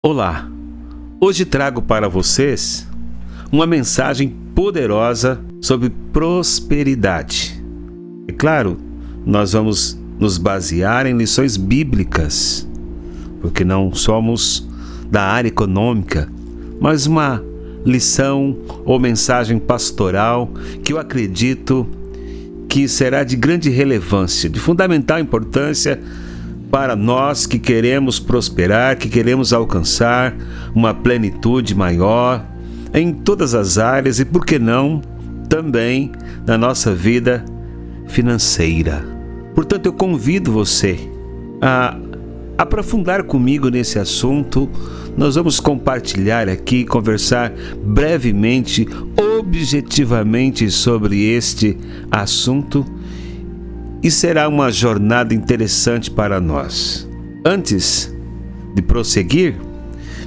Olá, hoje trago para vocês uma mensagem poderosa sobre prosperidade. É claro, nós vamos nos basear em lições bíblicas, porque não somos da área econômica, mas uma lição ou mensagem pastoral que eu acredito que será de grande relevância, de fundamental importância para nós que queremos prosperar, que queremos alcançar uma plenitude maior em todas as áreas e, por que não, também na nossa vida financeira. Portanto, eu convido você a aprofundar comigo nesse assunto. Nós vamos compartilhar aqui, conversar brevemente, objetivamente sobre este assunto e será uma jornada interessante para nós. Antes de prosseguir,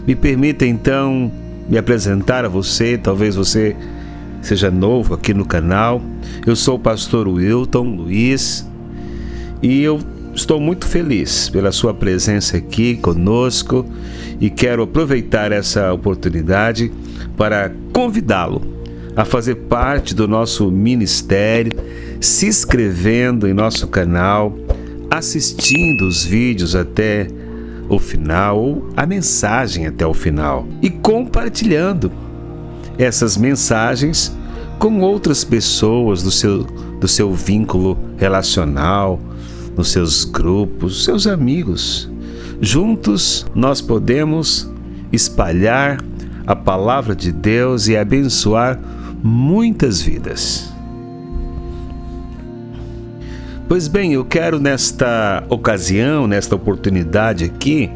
me permita então me apresentar a você. Talvez você seja novo aqui no canal. Eu sou o pastor Wilton Luiz e eu estou muito feliz pela sua presença aqui conosco e quero aproveitar essa oportunidade para convidá-lo a fazer parte do nosso ministério, se inscrevendo em nosso canal, assistindo os vídeos até o final, ou a mensagem até o final, e compartilhando essas mensagens com outras pessoas do seu vínculo relacional, nos seus grupos, seus amigos. Juntos nós podemos espalhar a palavra de Deus e abençoar muitas vidas. Pois bem, eu quero nesta ocasião, nesta oportunidade aqui,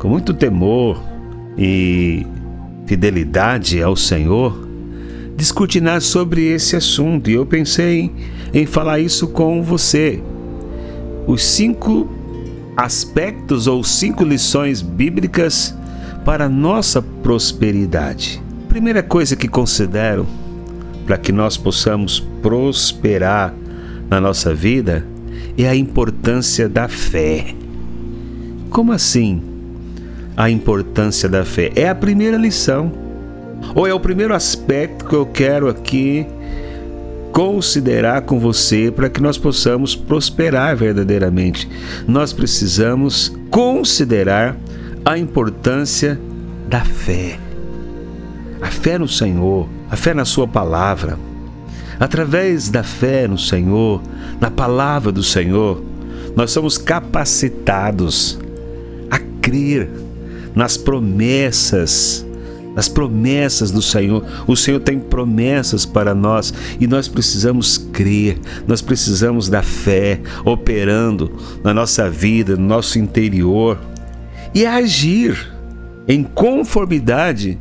com muito temor e fidelidade ao Senhor, descortinar sobre esse assunto. E eu pensei em falar isso com você. Os 5 aspectos ou 5 lições bíblicas para a nossa prosperidade. Primeira coisa que considero para que nós possamos prosperar na nossa vida é a importância da fé. Como assim a importância da fé? É a primeira lição, ou é o primeiro aspecto que eu quero aqui considerar com você para que nós possamos prosperar verdadeiramente. Nós precisamos considerar a importância da fé. A fé no Senhor, a fé na sua palavra. Através da fé no Senhor, na palavra do Senhor, nós somos capacitados a crer nas promessas do Senhor. O Senhor tem promessas para nós e nós precisamos crer, nós precisamos da fé operando na nossa vida, no nosso interior e agir em conformidade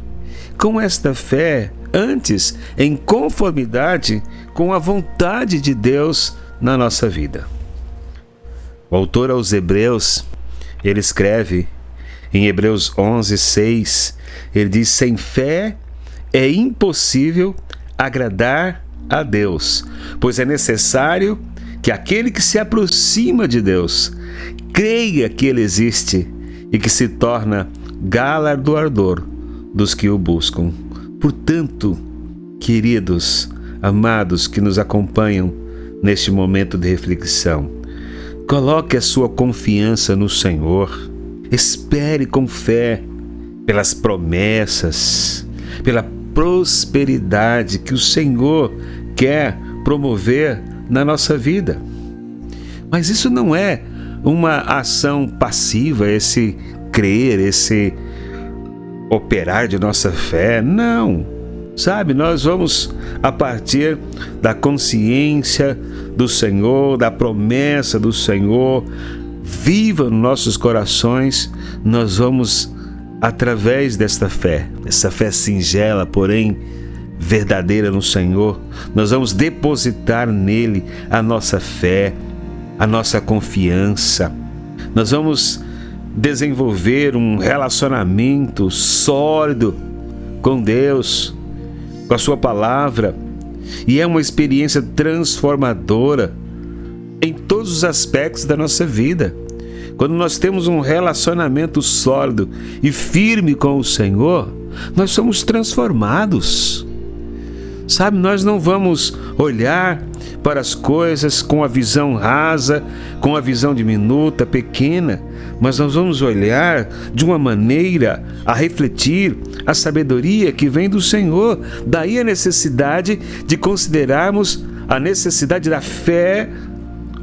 com esta fé, antes em conformidade com a vontade de Deus na nossa vida. O autor aos Hebreus, ele escreve em Hebreus 11:6, ele diz: sem fé é impossível agradar a Deus, pois é necessário que aquele que se aproxima de Deus creia que Ele existe e que se torna galardoador dos que o buscam. Portanto, queridos, amados que nos acompanham neste momento de reflexão, coloque a sua confiança no Senhor, espere com fé pelas promessas, pela prosperidade que o Senhor quer promover na nossa vida. Mas isso não é uma ação passiva, esse crer, esse operar de nossa fé, não. Sabe, nós vamos, a partir da consciência do Senhor, da promessa do Senhor, viva nos nossos corações, nós vamos, através desta fé, essa fé singela, porém verdadeira no Senhor, nós vamos depositar nele a nossa fé, a nossa confiança. Nós vamos desenvolver um relacionamento sólido com Deus, com a sua palavra, e é uma experiência transformadora em todos os aspectos da nossa vida. quando nós temos um relacionamento sólido e firme com o Senhor, nós somos transformados. Sabe, nós não vamos olhar para as coisas com a visão rasa, com a visão diminuta, pequena, mas nós vamos olhar de uma maneira a refletir a sabedoria que vem do Senhor. Daí a necessidade de considerarmos a necessidade da fé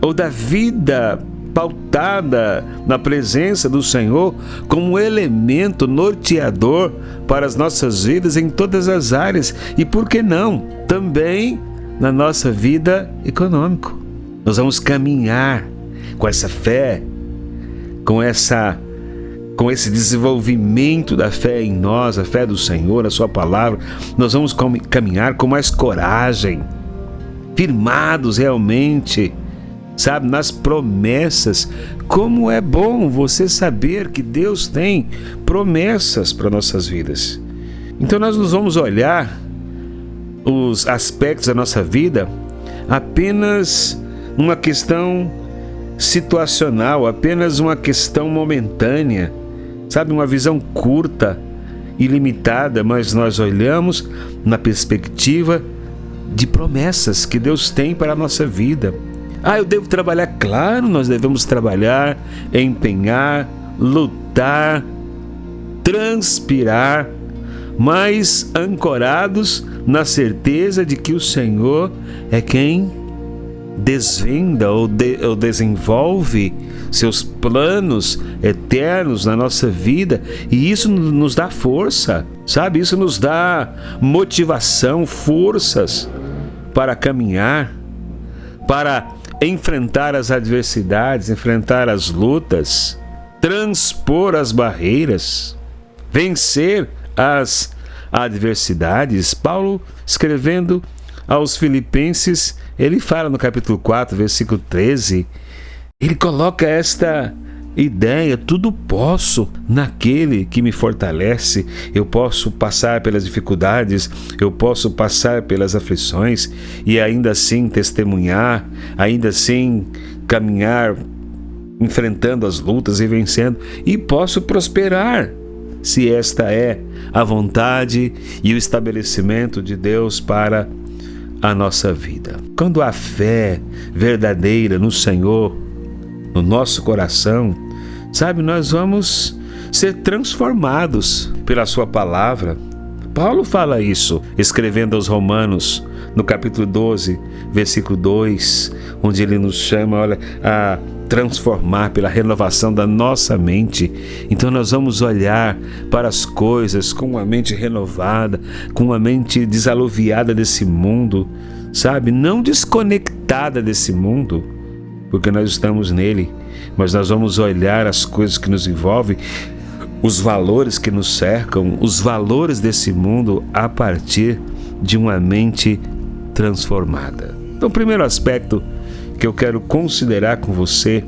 ou da vida pautada na presença do Senhor como um elemento norteador para as nossas vidas em todas as áreas e, por que não, também na nossa vida econômica. Nós vamos caminhar com essa fé, com esse desenvolvimento da fé em nós, a fé do Senhor, a sua palavra. Nós vamos caminhar com mais coragem, firmados realmente, sabe, nas promessas. Como é bom você saber que Deus tem promessas para nossas vidas. Então nós não vamos olhar os aspectos da nossa vida apenas uma questão situacional, apenas uma questão momentânea, sabe, uma visão curta e limitada, mas nós olhamos na perspectiva de promessas que Deus tem para a nossa vida. Eu devo trabalhar? Claro, nós devemos trabalhar, empenhar, lutar, transpirar, mas ancorados na certeza de que o Senhor é quem desvenda ou desenvolve seus planos eternos na nossa vida, e isso nos dá força, sabe? Isso nos dá motivação, forças para caminhar, para enfrentar as adversidades, enfrentar as lutas, transpor as barreiras, vencer as adversidades. Paulo, escrevendo aos Filipenses, ele fala no capítulo 4, versículo 13, ele coloca esta ideia: tudo posso naquele que me fortalece. Eu posso passar pelas dificuldades, eu posso passar pelas aflições e ainda assim testemunhar, ainda assim caminhar, enfrentando as lutas e vencendo, e posso prosperar, se esta é a vontade e o estabelecimento de Deus para a nossa vida. Quando há fé verdadeira no Senhor, no nosso coração, sabe, nós vamos ser transformados pela sua palavra. Paulo fala isso, escrevendo aos Romanos, no capítulo 12, versículo 2, onde ele nos chama, a transformar pela renovação da nossa mente. Então nós vamos olhar para as coisas com uma mente renovada, com uma mente desaluviada desse mundo, sabe, não desconectada desse mundo, porque nós estamos nele, mas nós vamos olhar as coisas que nos envolvem, os valores que nos cercam, os valores desse mundo a partir de uma mente transformada. Então, o primeiro aspecto que eu quero considerar com você,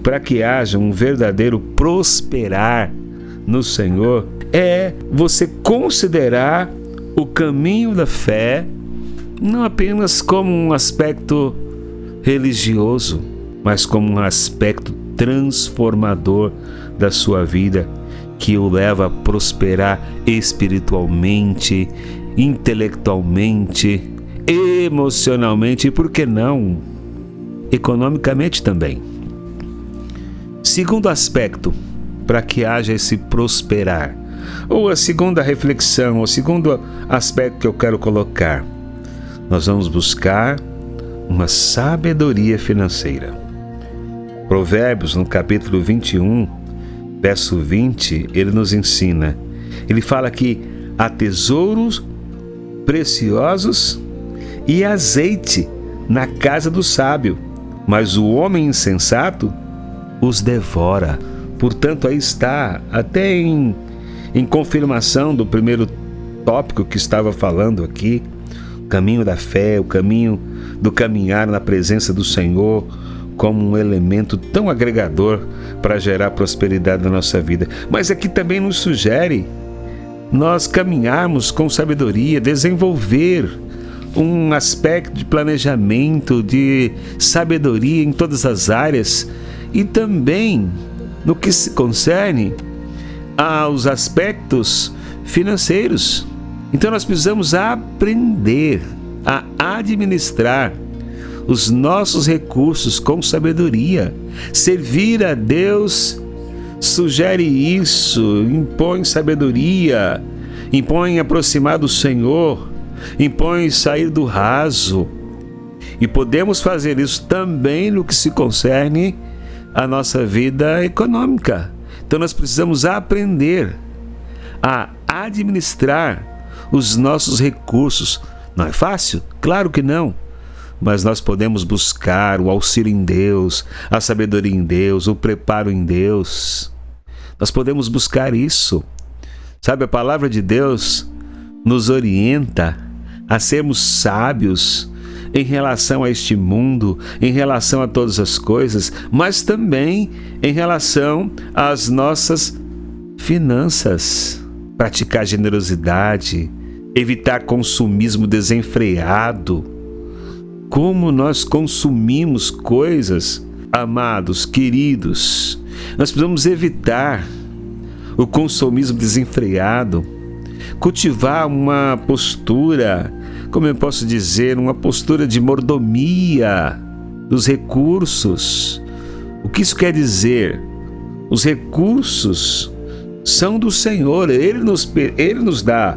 para que haja um verdadeiro prosperar no Senhor, é você considerar o caminho da fé não apenas como um aspecto religioso, mas como um aspecto transformador da sua vida, que o leva a prosperar espiritualmente, intelectualmente, emocionalmente e, por que não, economicamente também. Segundo aspecto, para que haja esse prosperar, ou a segunda reflexão, o segundo aspecto que eu quero colocar, nós vamos buscar uma sabedoria financeira. Provérbios, no capítulo 21, verso 20, ele nos ensina, ele fala que há tesouros preciosos e azeite na casa do sábio, mas o homem insensato os devora. Portanto, aí está, até em confirmação do primeiro tópico que estava falando aqui, o caminho da fé, o caminho do caminhar na presença do Senhor, como um elemento tão agregador para gerar prosperidade na nossa vida. Mas aqui também nos sugere nós caminharmos com sabedoria, desenvolver um aspecto de planejamento, de sabedoria em todas as áreas, e também no que se concerne aos aspectos financeiros. Então nós precisamos aprender a administrar os nossos recursos com sabedoria. Servir a Deus sugere isso, impõe sabedoria, impõe aproximar do Senhor, impõe sair do raso. E podemos fazer isso também no que se concerne à nossa vida econômica. Então nós precisamos aprender a administrar os nossos recursos. Não é fácil? Claro que não. Mas nós podemos buscar o auxílio em Deus, a sabedoria em Deus, o preparo em Deus. Nós podemos buscar isso. Sabe, a palavra de Deus nos orienta a sermos sábios em relação a este mundo, em relação a todas as coisas, mas também em relação às nossas finanças. Praticar generosidade, evitar consumismo desenfreado. Como nós consumimos coisas, amados, queridos, nós precisamos evitar o consumismo desenfreado, cultivar uma postura, como eu posso dizer, uma postura de mordomia dos recursos. O que isso quer dizer? Os recursos são do Senhor, Ele nos dá,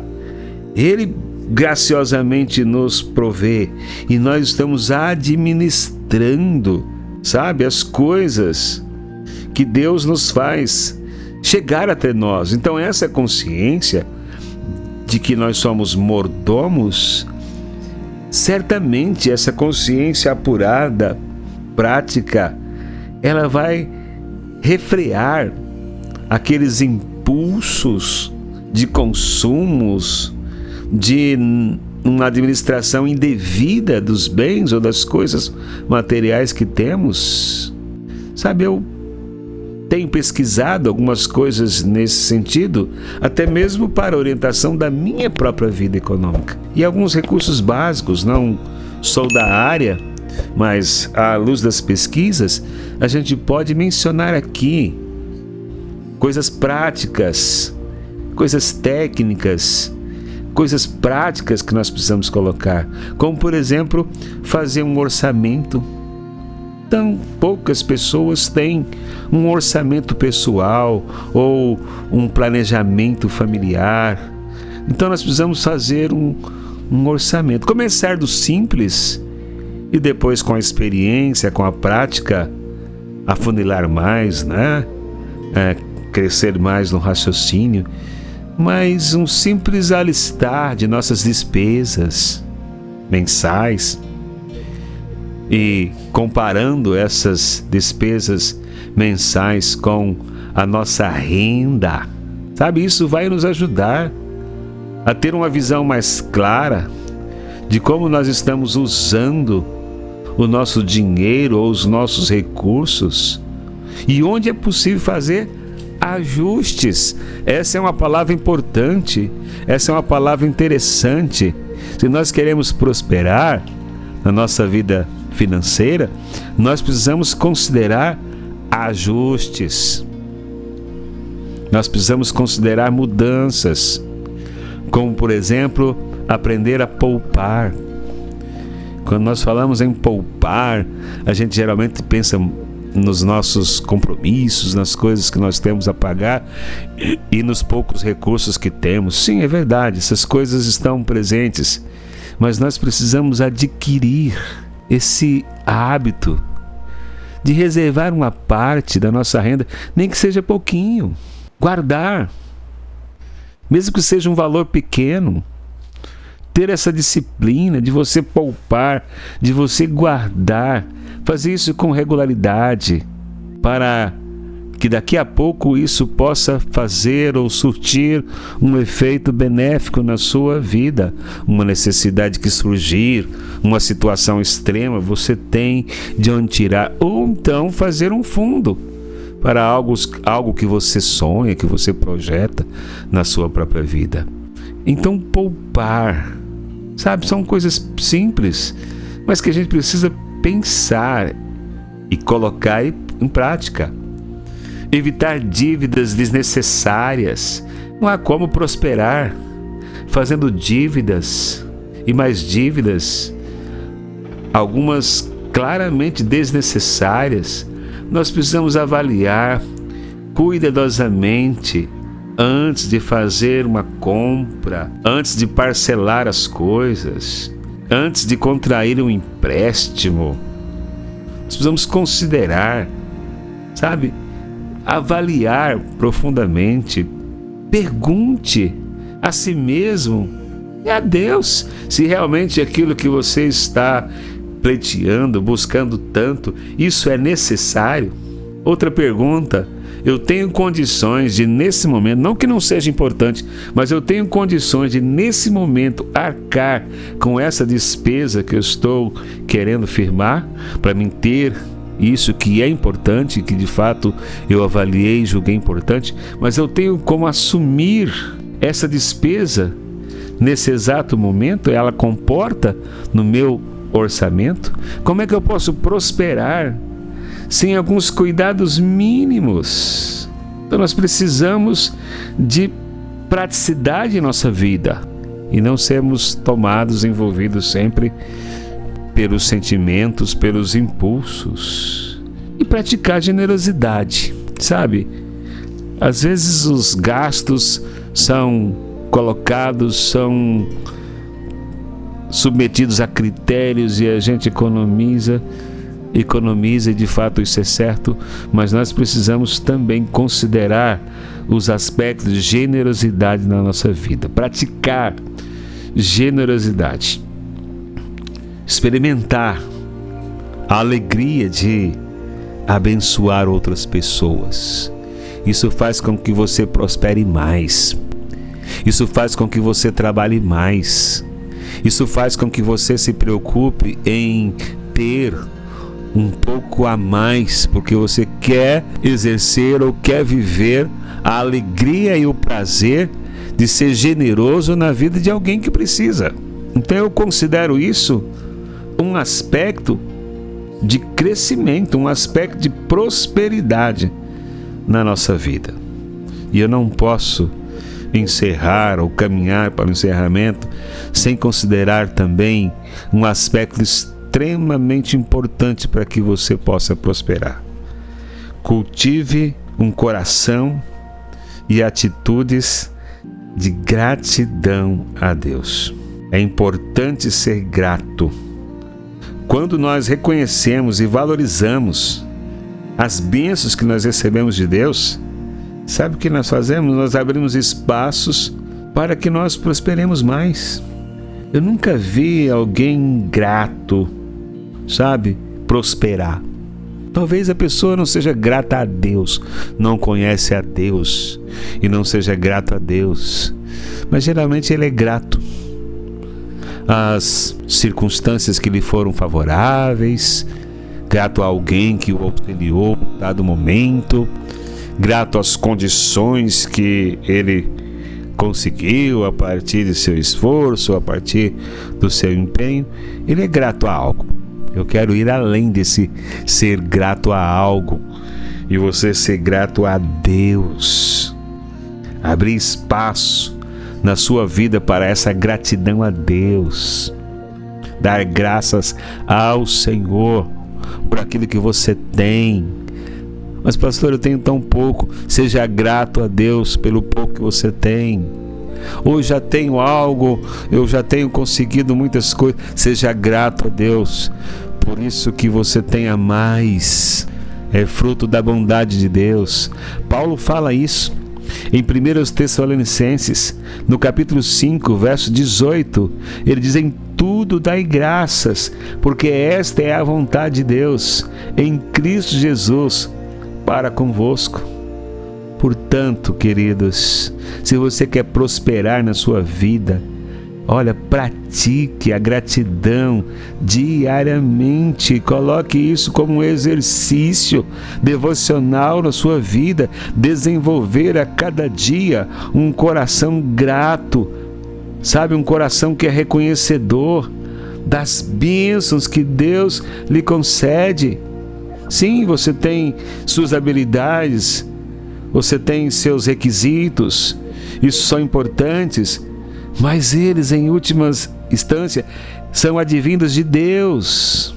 Ele graciosamente nos provê, e nós estamos administrando, sabe, as coisas que Deus nos faz chegar até nós. Então essa consciência de que nós somos mordomos, certamente essa consciência apurada, prática, ela vai refrear aqueles impulsos de consumos, de uma administração indevida dos bens ou das coisas materiais que temos. Sabe, eu tenho pesquisado algumas coisas nesse sentido, até mesmo para a orientação da minha própria vida econômica. E alguns recursos básicos, não sou da área, mas à luz das pesquisas, a gente pode mencionar aqui coisas práticas, coisas técnicas, coisas práticas que nós precisamos colocar, como por exemplo, fazer um orçamento. Tão poucas pessoas têm um orçamento pessoal ou um planejamento familiar. Então nós precisamos fazer um orçamento. Começar do simples e depois, com a experiência, com a prática, afunilar mais, né? Crescer mais no raciocínio. Mas um simples alistar de nossas despesas mensais, e comparando essas despesas mensais com a nossa renda, sabe, isso vai nos ajudar a ter uma visão mais clara de como nós estamos usando o nosso dinheiro ou os nossos recursos, e onde é possível fazer ajustes. Essa é uma palavra importante, essa é uma palavra interessante. Se nós queremos prosperar na nossa vida financeira, nós precisamos considerar ajustes. Nós precisamos considerar mudanças, como por exemplo, aprender a poupar. Quando nós falamos em poupar, a gente geralmente pensa nos nossos compromissos, nas coisas que nós temos a pagar e nos poucos recursos que temos. Sim, é verdade, essas coisas estão presentes, mas nós precisamos adquirir esse hábito de reservar uma parte da nossa renda, nem que seja pouquinho, guardar, mesmo que seja um valor pequeno. Ter essa disciplina de você poupar, de você guardar, fazer isso com regularidade, para que daqui a pouco isso possa fazer ou surtir um efeito benéfico na sua vida. Uma necessidade que surgir, uma situação extrema, você tem de onde tirar, ou então fazer um fundo para algo que você sonha, que você projeta na sua própria vida. Então poupar, sabe, são coisas simples, mas que a gente precisa pensar e colocar em prática. evitar dívidas desnecessárias. Não há como prosperar fazendo dívidas e mais dívidas, algumas claramente desnecessárias. Nós precisamos avaliar cuidadosamente antes de fazer uma compra, antes de parcelar as coisas, antes de contrair um empréstimo. Nós precisamos considerar, sabe, avaliar profundamente. Pergunte a si mesmo e a Deus se realmente aquilo que você está pleiteando, buscando tanto, isso é necessário. Outra pergunta: eu tenho condições de, nesse momento, não que não seja importante, mas eu tenho condições de, nesse momento, arcar com essa despesa que eu estou querendo firmar para mim ter isso que é importante, que de fato eu avaliei e julguei importante, mas eu tenho como assumir essa despesa nesse exato momento? Ela comporta no meu orçamento? Como é que eu posso prosperar sem alguns cuidados mínimos? Então nós precisamos de praticidade em nossa vida e não sermos tomados, envolvidos sempre pelos sentimentos, pelos impulsos, e praticar generosidade, sabe? Às vezes os gastos são colocados, são submetidos a critérios e a gente economiza e de fato isso é certo, mas nós precisamos também considerar os aspectos de generosidade na nossa vida, praticar generosidade, experimentar a alegria de abençoar outras pessoas. Isso faz com que você prospere mais. Isso faz com que você trabalhe mais. Isso faz com que você se preocupe em ter um pouco a mais, porque você quer exercer ou quer viver a alegria e o prazer de ser generoso na vida de alguém que precisa. Então eu considero isso um aspecto de crescimento, um aspecto de prosperidade na nossa vida. E eu não posso encerrar ou caminhar para o encerramento sem considerar também um aspecto extremamente importante para que você possa prosperar. Cultive um coração e atitudes de gratidão a Deus. É importante ser grato. Quando nós reconhecemos e valorizamos as bênçãos que nós recebemos de Deus, sabe o que nós fazemos? Nós abrimos espaços para que nós prosperemos mais. Eu nunca vi alguém ingrato, sabe, prosperar. Talvez a pessoa não seja grata a Deus, não conhece a Deus e não seja grato a Deus, mas geralmente ele é grato às circunstâncias que lhe foram favoráveis, grato a alguém que o auxiliou em dado momento, grato às condições que ele conseguiu a partir de seu esforço, a partir do seu empenho. Ele é grato a algo. Eu quero ir além desse ser grato a algo e você ser grato a Deus. Abrir espaço na sua vida para essa gratidão a Deus. Dar graças ao Senhor por aquilo que você tem. Mas pastor, eu tenho tão pouco. Seja grato a Deus pelo pouco que você tem. Ou já tenho algo, eu já tenho conseguido muitas coisas. Seja grato a Deus por isso que você tenha mais. É fruto da bondade de Deus. Paulo fala isso em 1 Tessalonicenses, no capítulo 5, verso 18. Ele diz: em tudo dai graças, porque esta é a vontade de Deus em Cristo Jesus para convosco. Portanto, queridos, se você quer prosperar na sua vida, olha, pratique a gratidão diariamente. Coloque isso como um exercício devocional na sua vida. Desenvolver a cada dia um coração grato, sabe, um coração que é reconhecedor das bênçãos que Deus lhe concede. Sim, você tem suas habilidades você tem seus requisitos, isso são importantes, mas eles, em última instância, são advindos de Deus.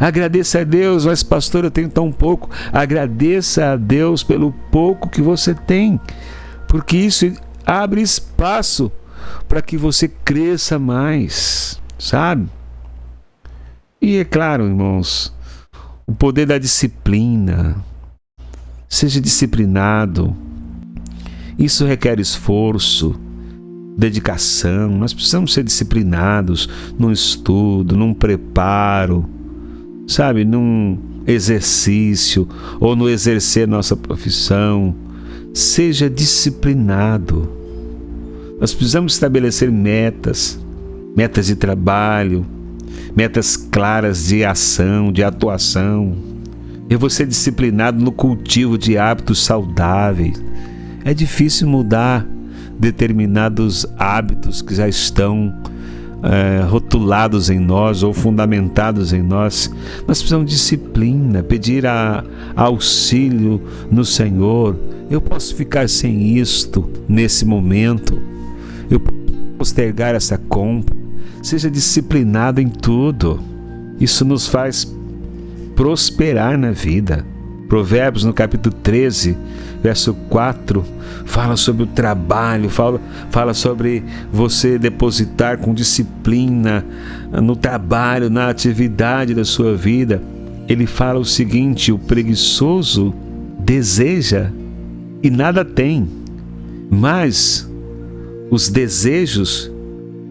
Agradeça a Deus, mas pastor, eu tenho tão pouco. Agradeça a Deus pelo pouco que você tem, porque isso abre espaço para que você cresça mais, sabe? E é claro, irmãos, o poder da disciplina. Seja disciplinado. Isso requer esforço, dedicação. Nós precisamos ser disciplinados num estudo, num preparo, sabe, num exercício ou no exercer nossa profissão. Seja disciplinado. Nós precisamos estabelecer metas de trabalho, metas claras de ação, de atuação. Eu vou ser disciplinado no cultivo de hábitos saudáveis. É difícil mudar determinados hábitos que já estão rotulados em nós ou fundamentados em nós. Nós precisamos de disciplina, pedir auxílio no Senhor. Eu posso ficar sem isto nesse momento. Eu posso postergar essa compra. Seja disciplinado em tudo. Isso nos faz prosperar na vida. Provérbios, no capítulo 13, verso 4, fala sobre o trabalho, fala sobre você depositar com disciplina no trabalho, na atividade da sua vida. Ele fala o seguinte: o preguiçoso deseja e nada tem, mas os desejos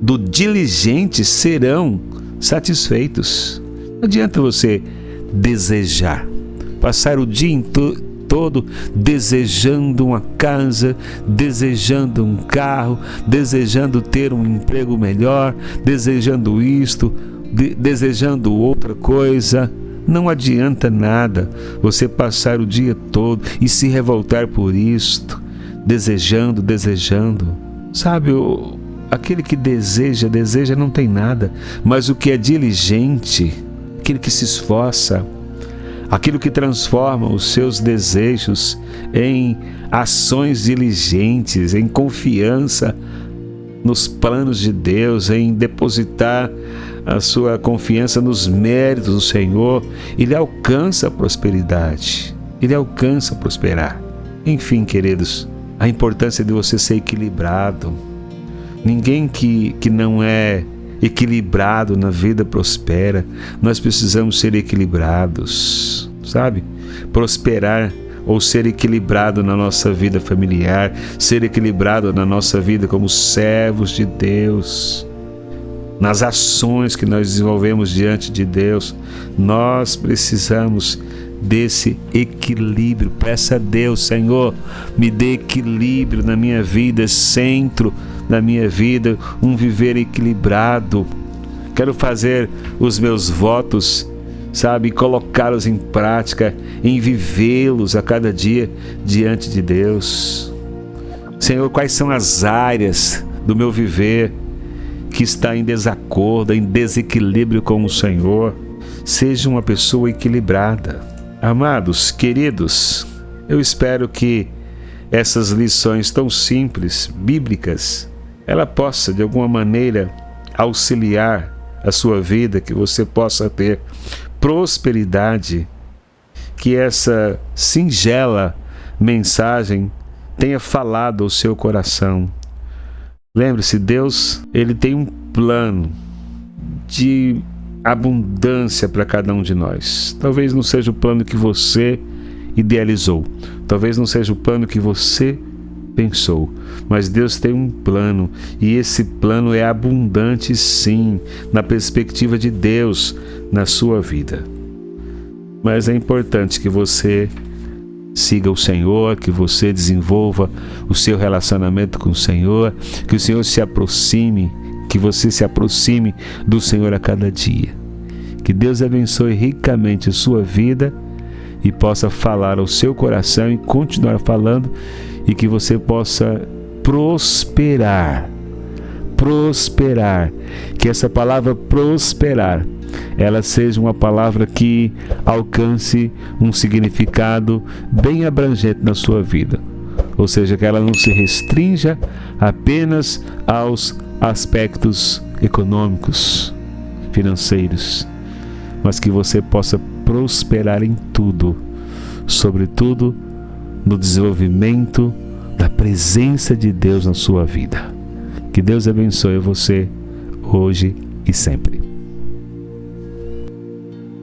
do diligente serão satisfeitos. Não adianta você desejar, passar o dia todo desejando uma casa, desejando um carro, desejando ter um emprego melhor, desejando isto, desejando outra coisa. Não adianta nada você passar o dia todo e se revoltar por isto, desejando. Sabe, aquele que deseja não tem nada, mas o que é diligente, aquele que se esforça, aquilo que transforma os seus desejos em ações diligentes, em confiança nos planos de Deus, em depositar a sua confiança nos méritos do Senhor, ele alcança a prosperidade, ele alcança a prosperar. Enfim, queridos, a importância de você ser equilibrado. Ninguém que não é equilibrado na vida prospera. Nós precisamos ser equilibrados, sabe? Prosperar ou ser equilibrado na nossa vida familiar, ser equilibrado na nossa vida como servos de Deus, nas ações que nós desenvolvemos diante de Deus. Nós precisamos desse equilíbrio. Peça a Deus: Senhor, me dê equilíbrio na minha vida, centro na minha vida, um viver equilibrado. Quero fazer os meus votos, sabe, colocá-los em prática, em vivê-los a cada dia diante de Deus. Senhor, quais são as áreas do meu viver que está em desacordo, em desequilíbrio com o Senhor? Seja uma pessoa equilibrada. Amados, queridos, eu espero que essas lições tão simples, bíblicas, ela possa de alguma maneira auxiliar a sua vida, que você possa ter prosperidade, que essa singela mensagem tenha falado ao seu coração. Lembre-se, Deus, Ele tem um plano de abundância para cada um de nós. Talvez não seja o plano que você idealizou, talvez não seja o plano que você pensou, mas Deus tem um plano, e esse plano é abundante, sim, na perspectiva de Deus na sua vida. Mas é importante que você siga o Senhor, que você desenvolva o seu relacionamento com o Senhor, que o Senhor se aproxime, que você se aproxime do Senhor a cada dia. Que Deus abençoe ricamente a sua vida e possa falar ao seu coração e continuar falando, e que você possa prosperar. Que essa palavra prosperar ela seja uma palavra que alcance um significado bem abrangente na sua vida. Ou seja, que ela não se restrinja apenas aos aspectos econômicos, financeiros, mas que você possa prosperar em tudo, sobretudo no desenvolvimento da presença de Deus na sua vida. Que Deus abençoe você hoje e sempre.